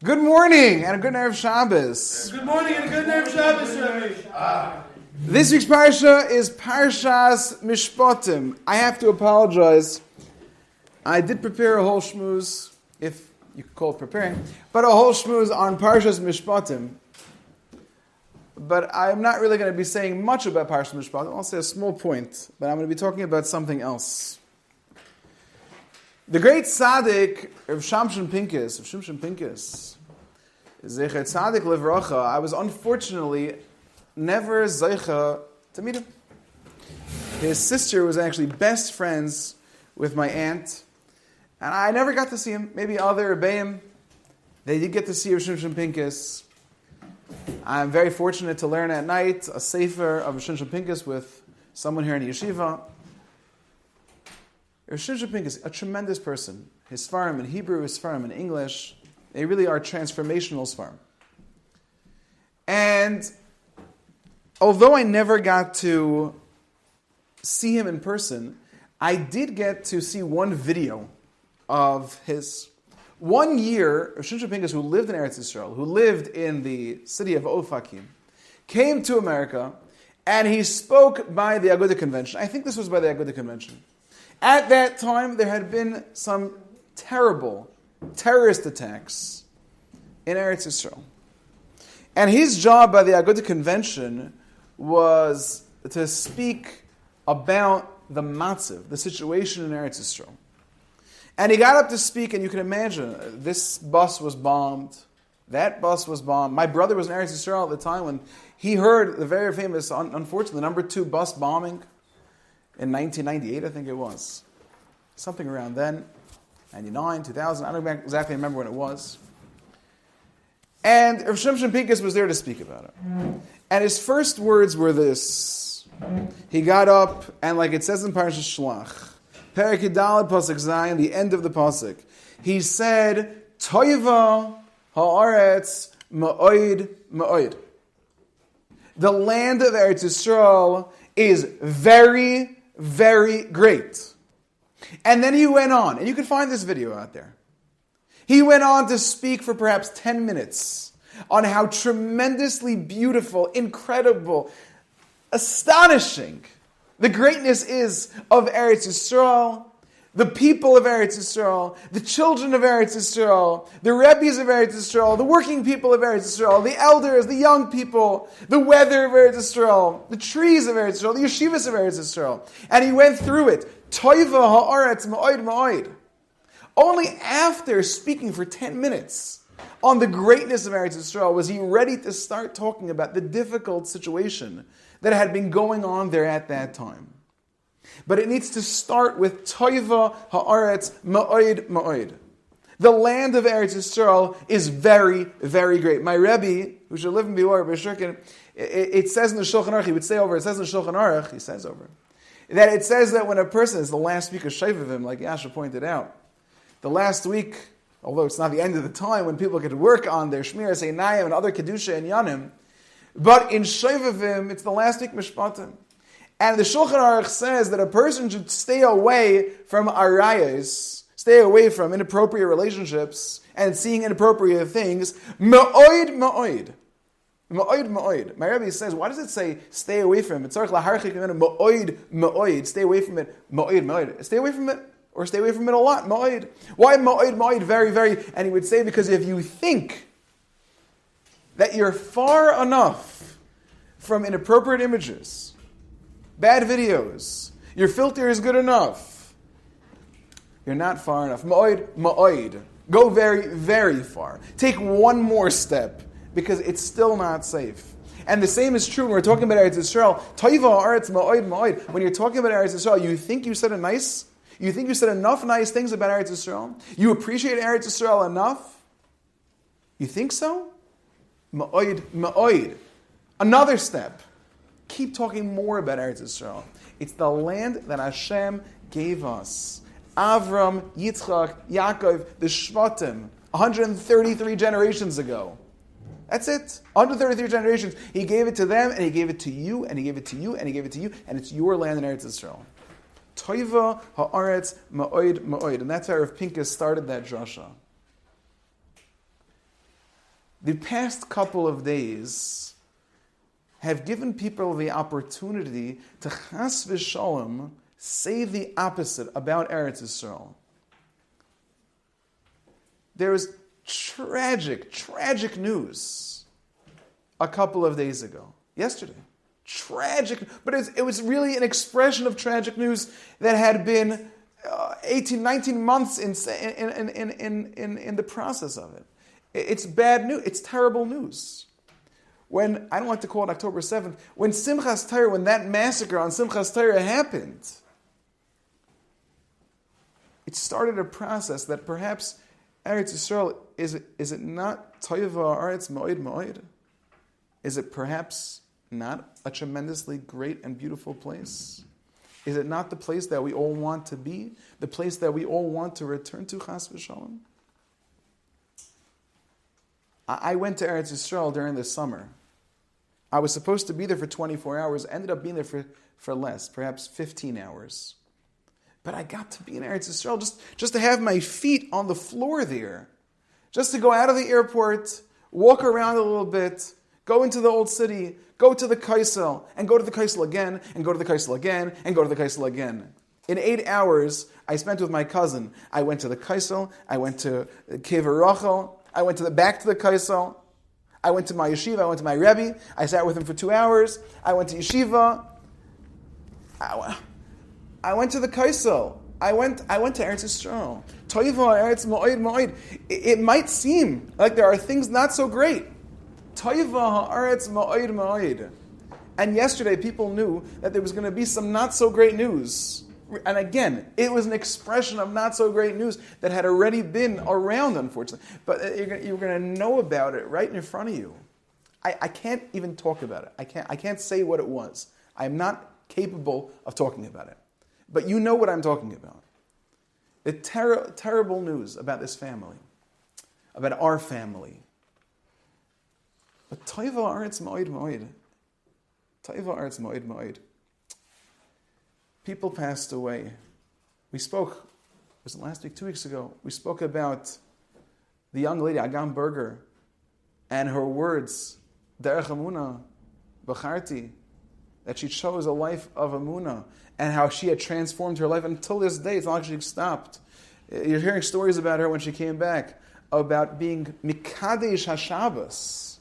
Good morning and a good Erev Shabbos. Good morning and a good Erev Shabbos, Rabbi. This week's parsha is Parshas Mishpatim. I have to apologize. I did prepare a whole shmooze, if you could call it preparing, but a whole shmooze on Parshas Mishpatim. But I'm not really going to be saying much about Parshas Mishpatim. I'll say a small point, but I'm going to be talking about something else. The great tzaddik of Shimshon Pincus, Zecher Tzaddik Livracha, I was unfortunately never zeicha to meet him. His sister was actually best friends with my aunt, and I never got to see him. Maybe other Rebbeim, they did get to see Shimshon Pincus. I'm very fortunate to learn at night a sefer of Shimshon Pincus with someone here in the yeshiva. Shimshon Pincus, a tremendous person. His Sfarim in Hebrew, his Sfarim in English, they really are transformational Sfarim. And although I never got to see him in person, I did get to see one video of his. 1 year, Shimshon Pincus, who lived in Eretz Yisrael, who lived in the city of Ofakim, came to America, and he spoke by the Agudah Convention. I think this was by the Agudah Convention. At that time, there had been some terrible terrorist attacks in Eretz Yisrael. And his job by the Agudah Convention was to speak about the matziv, the situation in Eretz Yisrael. And he got up to speak, and you can imagine, this bus was bombed, that bus was bombed. My brother was in Eretz Yisrael at the time when he heard the very famous, unfortunately, number 2 bus bombing in 1998, I think it was. Something around then, 99, 2000, I don't exactly remember when it was. And Rav Shimshon Pincus was there to speak about it. And his first words were this. He got up, and like it says in Parshas Shlach, Perek Yudaled Pasuk Zayin, the end of the pasuk, he said, Toiva ha'aretz ma'oid ma'oid. The land of Eretz Yisrael is very, very great. And then he went on, and you can find this video out there. He went on to speak for perhaps 10 minutes on how tremendously beautiful, incredible, astonishing the greatness is of Eretz Yisrael, the people of Eretz Yisrael, the children of Eretz Yisrael, the Rebbes of Eretz Yisrael, the working people of Eretz Yisrael, the elders, the young people, the weather of Eretz Yisrael, the trees of Eretz Yisrael, the yeshivas of Eretz Yisrael. And he went through it. Toiva ha'aretz ma'oid ma'oid. Only after speaking for 10 minutes on the greatness of Eretz Yisrael was he ready to start talking about the difficult situation that had been going on there at that time. But it needs to start with Toiva ha'aretz ma'oid ma'oid. The land of Eretz Yisrael is very, very great. My Rabbi, who should live in Bior, it says in the Shulchan Aruch, he would say over, it says in the Shulchan Aruch, he says over, that it says that when a person is the last week of Shavavim, like Yasha pointed out, the last week, although it's not the end of the time when people get to work on their Shmiras Einayim and other Kedusha and Yanim, but in Shavavim, it's the last week Mishpatim. And the Shulchan Aruch says that a person should stay away from arayas, stay away from inappropriate relationships and seeing inappropriate things. Ma'oid, ma'oid. Ma'oid, ma'oid. My Rabbi says, why does it say stay away from it? Ma'oid, ma'oid. Stay away from it. Ma'oid, ma'oid. Stay away from it. Or stay away from it a lot. Ma'oid. Why ma'oid, ma'oid? Very, very. And he would say, because if you think that you're far enough from inappropriate images, bad videos, your filter is good enough, you're not far enough. Ma'oid, ma'oid. Go very, very far. Take one more step, because it's still not safe. And the same is true when we're talking about Eretz Yisrael. Toiva ha'aretz ma'oid ma'oid. When you're talking about Eretz Yisrael, you think you said enough nice things about Eretz Yisrael? You appreciate Eretz Yisrael enough? You think so? Ma'oid, ma'oid. Another step. Keep talking more about Eretz Yisrael. It's the land that Hashem gave us. Avram, Yitzchak, Yaakov, the Shvatim, 133 generations ago. That's it. 133 generations. He gave it to them, and he gave it to you, and he gave it to you, and he gave it to you, and it's your land in Eretz Yisrael. Toiva ha'aretz ma'oid ma'oid. And that's how Rav Pincus started that drasha. The past couple of days have given people the opportunity to chas v'shalom say the opposite about Eretz Yisrael. There was tragic news a couple of days ago, yesterday. Tragic, but it was really an expression of tragic news that had been 18, 19 months in the process of it. It's bad news. It's terrible news. When, I don't like to call it October 7th, when Simchas Torah, when that massacre on Simchas Torah happened, it started a process that perhaps Eretz Yisrael, is it not Toiva Aretz Moed Moed? Is it perhaps not a tremendously great and beautiful place? Is it not the place that we all want to be? The place that we all want to return to, Chas v'Shalom? I went to Eretz Yisrael during the summer. I was supposed to be there for 24 hours, ended up being there for less, perhaps 15 hours. But I got to be in Eretz Yisrael just to have my feet on the floor there. Just to go out of the airport, walk around a little bit, go into the old city, go to the Kaisel, and go to the Kaisel again, and go to the Kaisel again, and go to the Kaisel again. In 8 hours, I spent with my cousin. I went to the Kaisel, I went to Kever Rachel, I went back to the Kaisel, I went to my yeshiva, I went to my Rabbi, I sat with him for 2 hours, I went to yeshiva, I went to the Kaisel. I went to Eretz Yisrael. Toiva Eretz Moed Moed. It might seem like there are things not so great. Toiva Eretz Moed Moed. And yesterday people knew that there was going to be some not so great news. And again, it was an expression of not so great news that had already been around, unfortunately. But you're going to know about it right in front of you. I can't even talk about it. I can't say what it was. I'm not capable of talking about it. But you know what I'm talking about. The terrible news about this family, about our family. But Toiva Aretz Moed Moed. Toiva Aretz Moed Moed. People passed away. We spoke, was it last week, 2 weeks ago, we spoke about the young lady, Agam Berger, and her words, Derech Emunah, Bacharti, that she chose a life of Emunah, and how she had transformed her life until this day. It's not like she stopped. You're hearing stories about her when she came back, about being Mikadesh HaShabbos.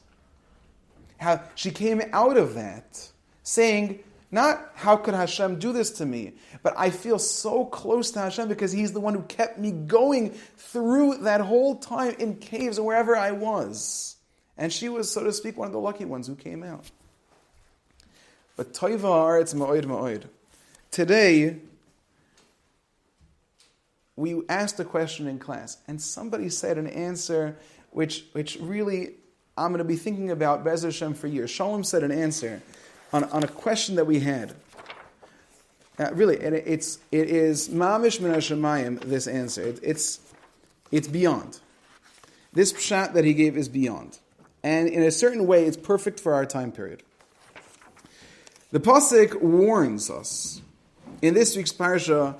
How she came out of that, saying, not how could Hashem do this to me, but I feel so close to Hashem because He's the one who kept me going through that whole time in caves and wherever I was. And she was, so to speak, one of the lucky ones who came out. But Toiva Aretz Moed Moed. Today, we asked a question in class, and somebody said an answer which really I'm going to be thinking about Be'ez Hashem for years. Shalom said an answer on a question that we had. Really, it is mamish min hashamayim, this answer. It's beyond. This pshat that he gave is beyond. And in a certain way, it's perfect for our time period. The pasuk warns us in this week's parsha,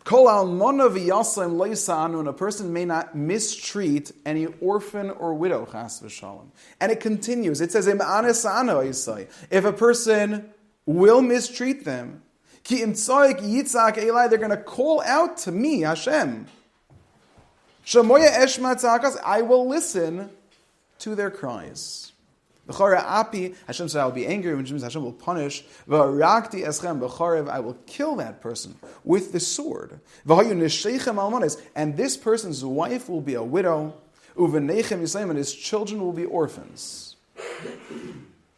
Kol almona v'yasem lo yisa'anu, a person may not mistreat any orphan or widow, chas v'shalom. And it continues. It says, if a person will mistreat them, ki im tzoik yitzak elai, they're going to call out to me, Hashem. Shamoya eshma tzakas, I will listen to their cries. Hashem said, I will be angry, which means Hashem will punish. I will kill that person with the sword. And this person's wife will be a widow, and his children will be orphans.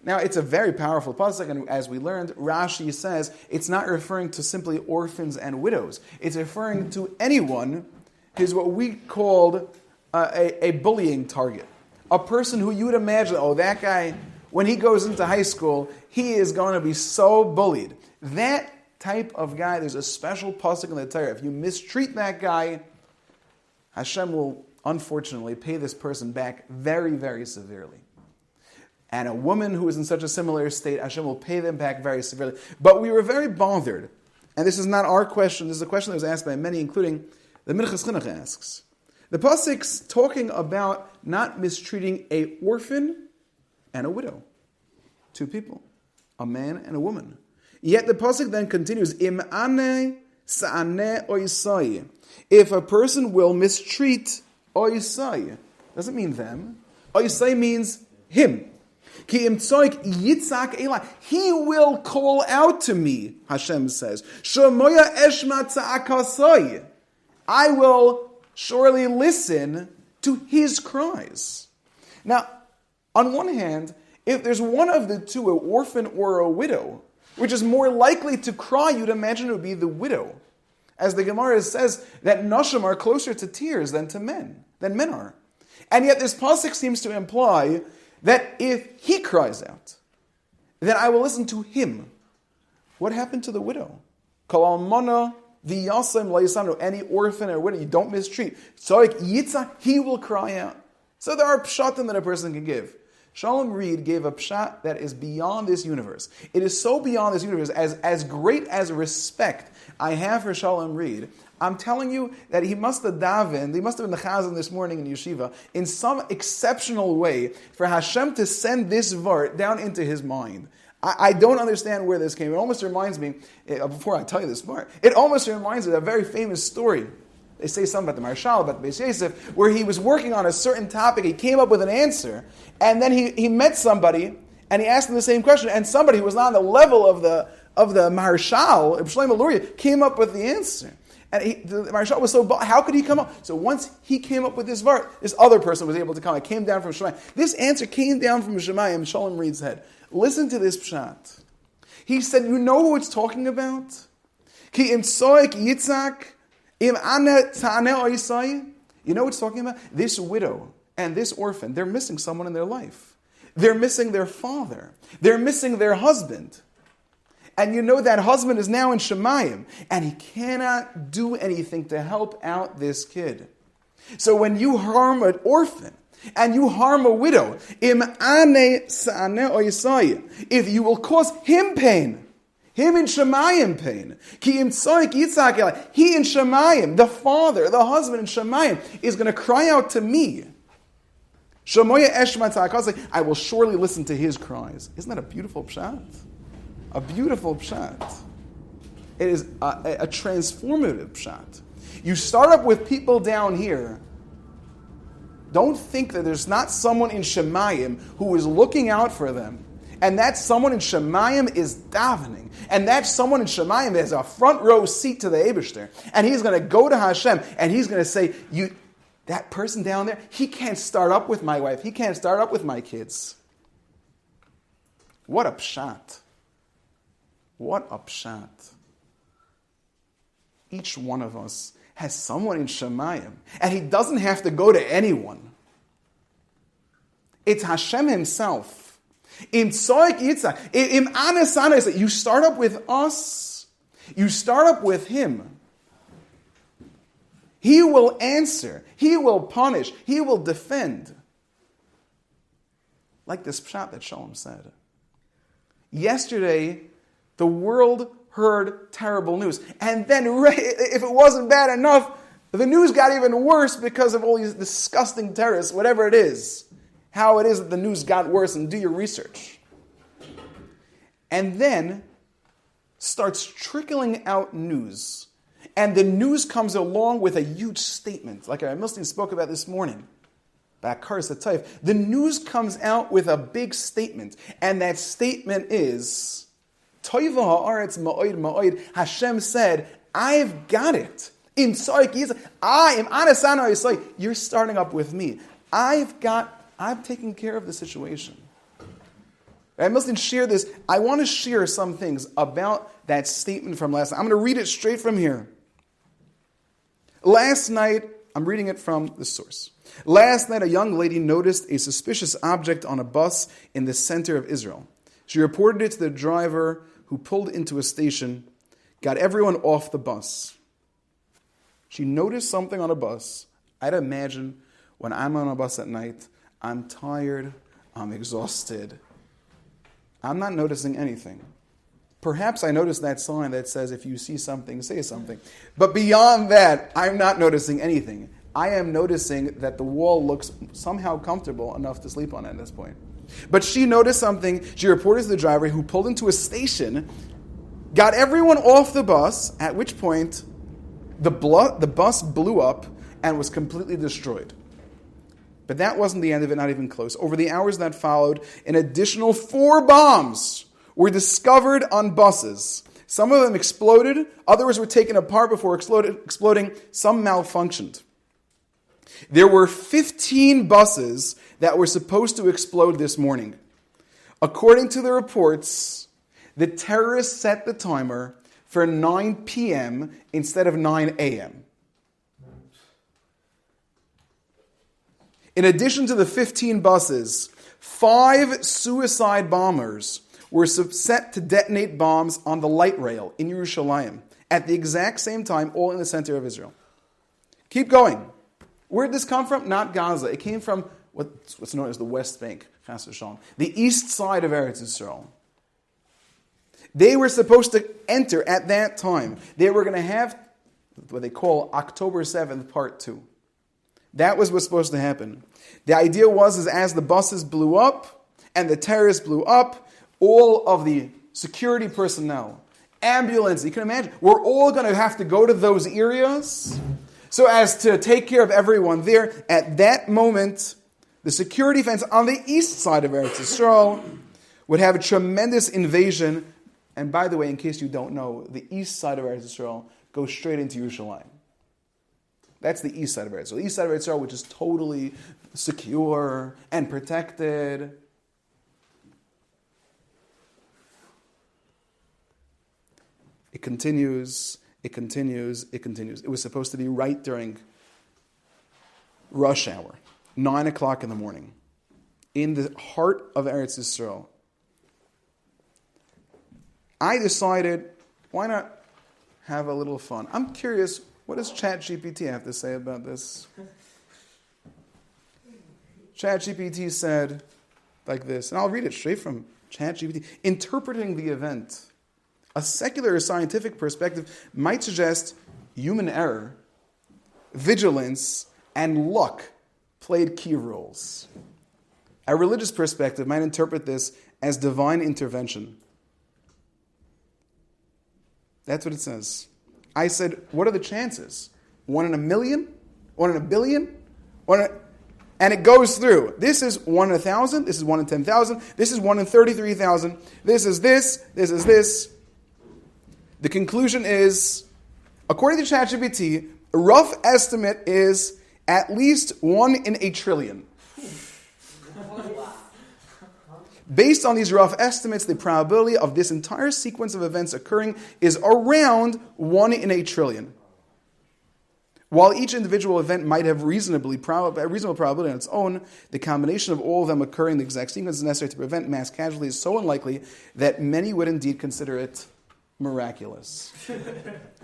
Now, it's a very powerful pasuk, and as we learned, Rashi says it's not referring to simply orphans and widows. It's referring to anyone who's what we called a bullying target. A person who you would imagine, that guy, when he goes into high school, he is going to be so bullied. That type of guy, there's a special pasuk in the Torah. If you mistreat that guy, Hashem will, unfortunately, pay this person back very, very severely. And a woman who is in such a similar state, Hashem will pay them back very severely. But we were very bothered, and this is not our question, this is a question that was asked by many, including the Minchas Chinuch asks. The pasuk's talking about not mistreating a orphan and a widow. Two people, a man and a woman. Yet the pasuk then continues, Im ane sa'ane oisai. If a person will mistreat oisai, doesn't mean them. Oisai means him. Ki im tzoik yitzak elai. He will call out to me, Hashem says. Shomoya eshma tza'akasai. I will surely listen to his cries. Now, on one hand, if there's one of the two, an orphan or a widow, which is more likely to cry, you'd imagine it would be the widow. As the Gemara says that Nashim are closer to tears than men are. And yet this pasuk seems to imply that if he cries out, then I will listen to him. What happened to the widow? Kol almana v'yasem la'yisanu. Any orphan or widow you don't mistreat. Tzoik yitza, he will cry out. So there are pshatim that a person can give. Shalom Reed gave a pshat that is beyond this universe. It is so beyond this universe, as great as respect I have for Shalom Reed, I'm telling you that he must have davened, he must have been the chazan this morning in yeshiva, in some exceptional way for Hashem to send this vart down into his mind. I don't understand where this came. It almost reminds me, before I tell you this part, it almost reminds me of a very famous story. They say something about the Marshal, about the Beis Yosef, where he was working on a certain topic, he came up with an answer, and then he met somebody, and he asked him the same question, and somebody who was not on the level of the Marshal, Shlomo Luria, came up with the answer. And the Marshal was so, how could he come up? So once he came up with this vart, this other person was able to come. It came down from Shemayim. This answer came down from Shemayim, Shalom Reed's head. Listen to this pshat. He said, you know who it's talking about? Ki im tzoik yitzak, im ane ta'ane oisai. You know what it's talking about? This widow and this orphan, they're missing someone in their life. They're missing their father. They're missing their husband. And you know that husband is now in Shemayim, and he cannot do anything to help out this kid. So when you harm an orphan, and you harm a widow, im ane sa'ane oisai, if you will cause him pain, him in Shemayim pain, ki im tzoik yitzak elai, he in Shemayim, the father, the husband in Shemayim, is going to cry out to me. Shomoya eshma tza'akasai, I will surely listen to his cries. Isn't that a beautiful pshat? A beautiful pshat. It is a transformative pshat. You start up with people down here. Don't think that there's not someone in Shemayim who is looking out for them. And that someone in Shemayim is davening. And that someone in Shemayim has a front row seat to the Eibishter. And he's going to go to Hashem and he's going to say, that person down there, he can't start up with my wife. He can't start up with my kids. What a pshat. What a pshat. Each one of us has someone in Shemayim, and he doesn't have to go to anyone. It's Hashem himself. Im tzoik yitzak, im anesana, you start up with us, you start up with him. He will answer, he will punish, he will defend. Like this pshat that Shalom said. Yesterday, the world heard terrible news. And then, if it wasn't bad enough, the news got even worse because of all these disgusting terrorists, whatever it is. How it is that the news got worse, and do your research. And then starts trickling out news. And the news comes along with a huge statement, like our Milstein spoke about this morning. The news comes out with a big statement. And that statement is, Toiva ha'aretz ma'od ma'od. Hashem said, I've got it. In tzoik yitzak, I am anasana yisai. You're starting up with me. I've taken care of the situation. I mustn't share this. I want to share some things about that statement from last night. I'm going to read it straight from here. Last night, I'm reading it from the source. Last night, a young lady noticed a suspicious object on a bus in the center of Israel. She reported it to the driver, who pulled into a station, got everyone off the bus. She noticed something on a bus. I'd imagine when I'm on a bus at night, I'm tired, I'm exhausted. I'm not noticing anything. Perhaps I noticed that sign that says, if you see something, say something. But beyond that, I'm not noticing anything. I am noticing that the wall looks somehow comfortable enough to sleep on at this point. But she noticed something. She reported to the driver, who pulled into a station, got everyone off the bus, at which point the bus blew up and was completely destroyed. But that wasn't the end of it, not even close. Over the hours that followed, an additional 4 bombs were discovered on buses. Some of them exploded, others were taken apart before exploding, some malfunctioned. There were 15 buses that were supposed to explode this morning. According to the reports, the terrorists set the timer for 9 p.m. instead of 9 a.m. In addition to the 15 buses, 5 suicide bombers were set to detonate bombs on the light rail in Yerushalayim at the exact same time, all in the center of Israel. Keep going. Where did this come from? Not Gaza. It came from what's known as the West Bank, Chas v'Shalom, the east side of Eretz Yisrael. They were supposed to enter at that time. They were going to have what they call October 7th, Part 2. That was what's supposed to happen. The idea was as the buses blew up and the terrorists blew up, all of the security personnel, ambulance, you can imagine, we're all going to have to go to those areas so as to take care of everyone there. At that moment, the security fence on the east side of Eretz Yisrael would have a tremendous invasion. And by the way, in case you don't know, the east side of Eretz Yisrael goes straight into Yerushalayim. That's the east side of Eretz Yisrael. The east side of Eretz Yisrael, which is totally secure and protected. It continues. It was supposed to be right during rush hour, 9 o'clock in the morning, in the heart of Eretz Yisrael. I decided, why not have a little fun? I'm curious, what does ChatGPT have to say about this? ChatGPT said like this, and I'll read it straight from ChatGPT. Interpreting the event, a secular or scientific perspective might suggest human error, vigilance, and luck played key roles. A religious perspective might interpret this as divine intervention. That's what it says. I said, what are the chances? 1 in a million? 1 in a billion? And it goes through. This is 1 in 1,000. This is 1 in 10,000. This is 1 in 33,000. This is this. This is this. The conclusion is, according to ChatGPT, a rough estimate is at least 1 in a trillion. Based on these rough estimates, the probability of this entire sequence of events occurring is around 1 in a trillion. While each individual event might have a reasonable probability on its own, the combination of all of them occurring in the exact sequence necessary to prevent mass casualties is so unlikely that many would indeed consider it miraculous.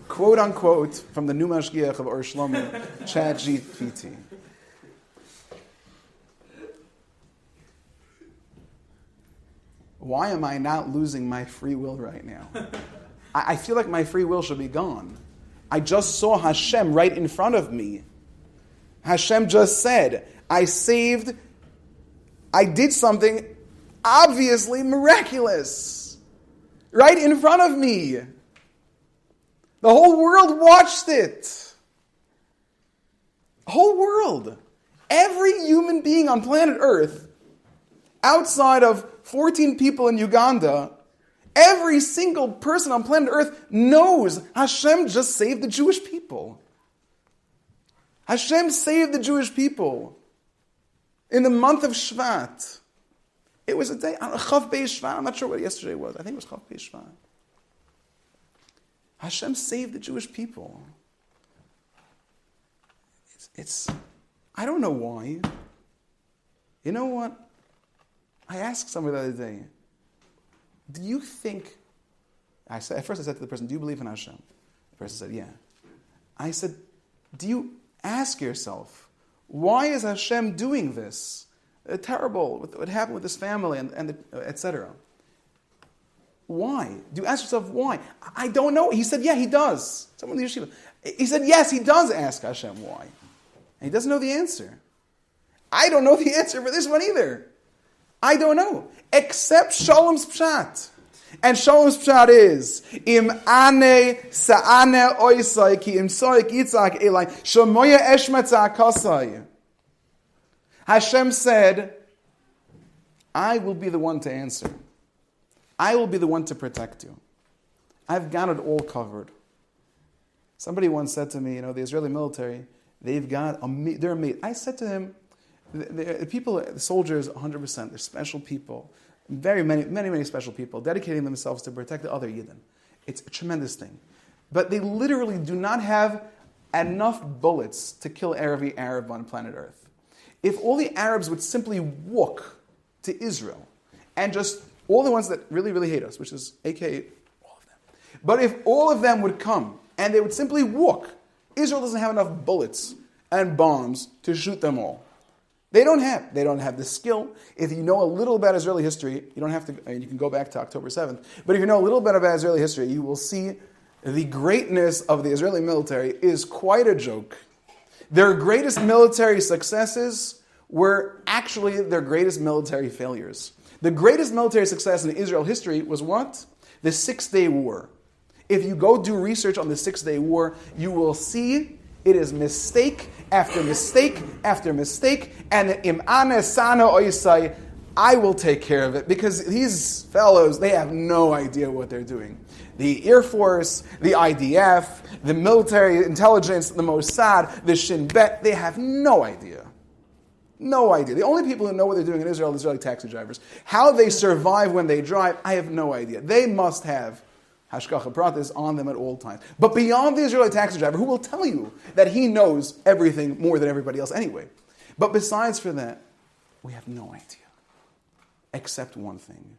Quote unquote from the new Mashgiach of Or Shlomo, ChatGPT. Why am I not losing my free will right now? I feel like my free will should be gone. I just saw Hashem right in front of me. Hashem just said, I did something obviously miraculous. Right in front of me. The whole world watched it. The whole world. Every human being on planet Earth, outside of 14 people in Uganda, every single person on planet Earth knows Hashem just saved the Jewish people. Hashem saved the Jewish people. In the month of Shvat. It was a day, Chav Beis Shvat, I'm not sure what yesterday was. I think it was Chav Beis Shvat. Hashem saved the Jewish people. I don't know why. You know what? I asked somebody the other day, do you think, at first I said to the person, do you believe in Hashem? The person said, yeah. I said, do you ask yourself, why is Hashem doing this? Terrible, what happened with this family, and etc. Why? Do you ask yourself why? I don't know. He said, yeah, he does. Someone in the yeshiva. He said, yes, he does ask Hashem why. And he doesn't know the answer. I don't know the answer for this one either. I don't know. Except Shalom's Pshat. And Shalom's Pshat is, Im ane sa'ane oisai ki im soik yitzak elai shomoya eshmatza akasai. Hashem said, I will be the one to answer. I will be the one to protect you. I've got it all covered. Somebody once said to me, the Israeli military, they're amazing. I said to him, the soldiers, 100%, they're special people. Very many special people dedicating themselves to protect the other Yidden. It's a tremendous thing. But they literally do not have enough bullets to kill every Arab on planet Earth. If all the Arabs would simply walk to Israel, and just all the ones that really, really hate us, which is aka all of them. But if all of them would come, and they would simply walk, Israel doesn't have enough bullets and bombs to shoot them all. They don't have the skill. If you know a little about Israeli history, you don't have to, you can go back to October 7th, but if you know a little bit about Israeli history, you will see the greatness of the Israeli military is quite a joke. Their greatest military successes were actually their greatest military failures. The greatest military success in Israel history was what? The 6-Day War. If you go do research on the 6-Day War, you will see it is mistake after mistake after mistake, and im ane sana oisai, I will take care of it, because these fellows, they have no idea what they're doing. The Air Force, the IDF, the military intelligence, the Mossad, the Shin Bet, they have no idea. No idea. The only people who know what they're doing in Israel are Israeli taxi drivers. How they survive when they drive, I have no idea. They must have Hashgacha Pratis on them at all times. But beyond the Israeli taxi driver, who will tell you that he knows everything more than everybody else anyway. But besides for that, we have no idea. Except one thing.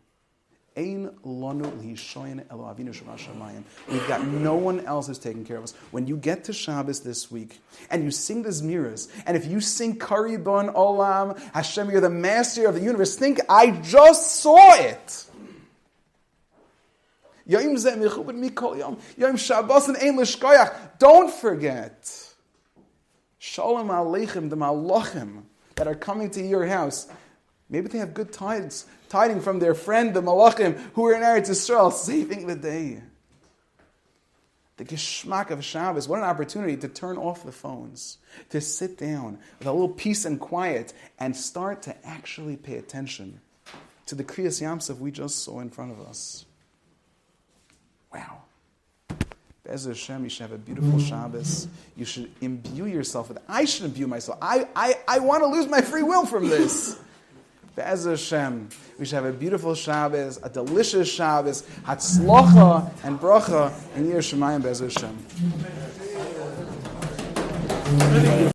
Ein lanu l'hishoyin elo avinu shebashamayim. We've got no one else who's taking care of us. When you get to Shabbos this week, and you sing the Zmiras, and if you sing Karibon Olam, Hashem, you're the master of the universe, think, I just saw it. Don't forget. Shalom Aleichem, the Malachim that are coming to your house. Maybe they have good tidings from their friend, the Malachim, who are in Eretz Yisrael, saving the day. The Geschmack of Shabbos, what an opportunity to turn off the phones, to sit down with a little peace and quiet, and start to actually pay attention to the Kriyas Yamsuf we just saw in front of us. Wow. Be'ez Hashem, you should have a beautiful Shabbos. You should imbue yourself with it. I should imbue myself. I want to lose my free will from this. Be'ez Hashem, we should have a beautiful Shabbos, a delicious Shabbos, Hatzlocha and Bracha, and Yir Shemayim Be'ez Hashem.